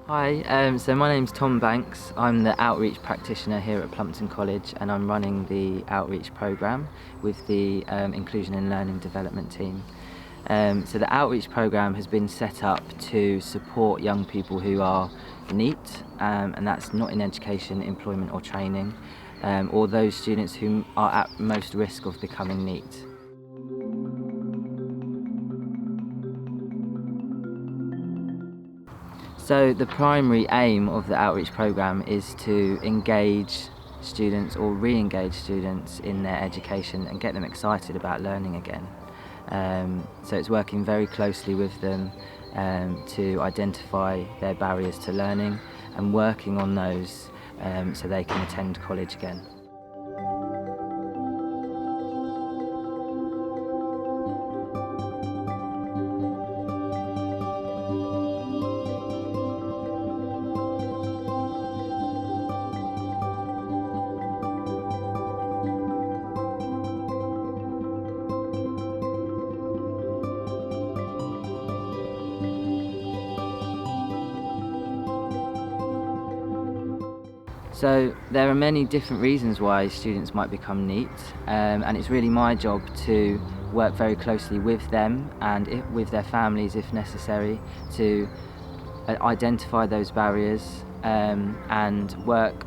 Hi, so my name's Tom Banks. I'm the outreach practitioner here at Plumpton College, and I'm running the outreach programme with the Inclusion and Learning Development team. So the outreach programme has been set up to support young people who are NEET, and that's not in education, employment or training, or those students who are at most risk of becoming NEET. So the primary aim of the outreach programme is to engage students or re-engage students in their education and get them excited about learning again. So it's working very closely with them to identify their barriers to learning and working on those so they can attend college again. So there are many different reasons why students might become NEET, and it's really my job to work very closely with them and with their families if necessary to identify those barriers and work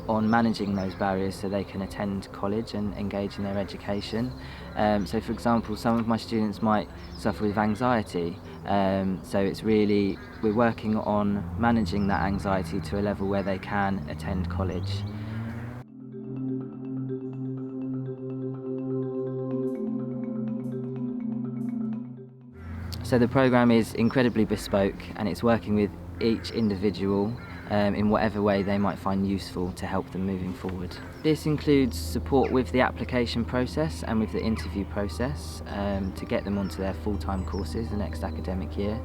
on managing those barriers so they can attend college and engage in their education. So for example, some of my students might suffer with anxiety, so we're working on managing that anxiety to a level where they can attend college. So the programme is incredibly bespoke, and it's working with each individual in whatever way they might find useful to help them moving forward. This includes support with the application process and with the interview process to get them onto their full-time courses the next academic year.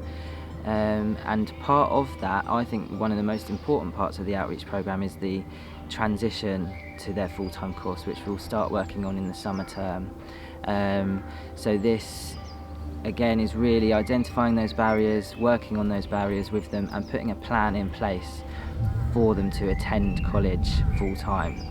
And part of that, I think one of the most important parts of the outreach programme is the transition to their full-time course, which we'll start working on in the summer term. So this again is really identifying those barriers, working on those barriers with them and putting a plan in place for them to attend college full-time.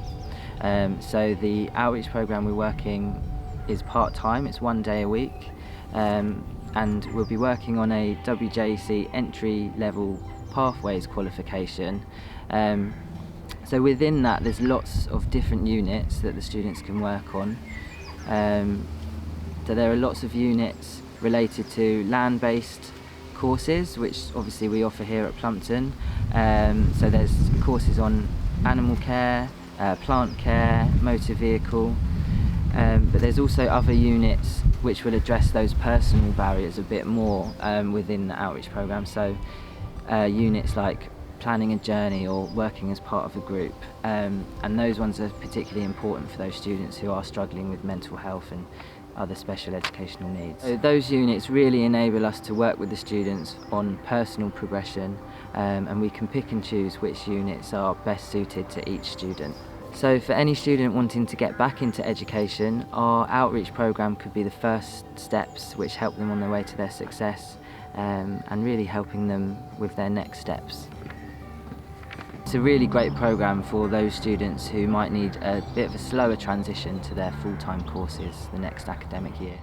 So the outreach programme we're working is part-time, it's 1 day a week, and we'll be working on a WJEC entry-level pathways qualification. So within that there's lots of different units that the students can work on. So there are lots of units related to land-based courses, which obviously we offer here at Plumpton. So there's courses on animal care, plant care, motor vehicle, but there's also other units which will address those personal barriers a bit more within the outreach programme. So units like planning a journey or working as part of a group, and those ones are particularly important for those students who are struggling with mental health and other special educational needs. So those units really enable us to work with the students on personal progression, and we can pick and choose which units are best suited to each student. So for any student wanting to get back into education, our outreach programme could be the first steps which help them on their way to their success, and really helping them with their next steps. It's a really great programme for those students who might need a bit of a slower transition to their full-time courses the next academic year.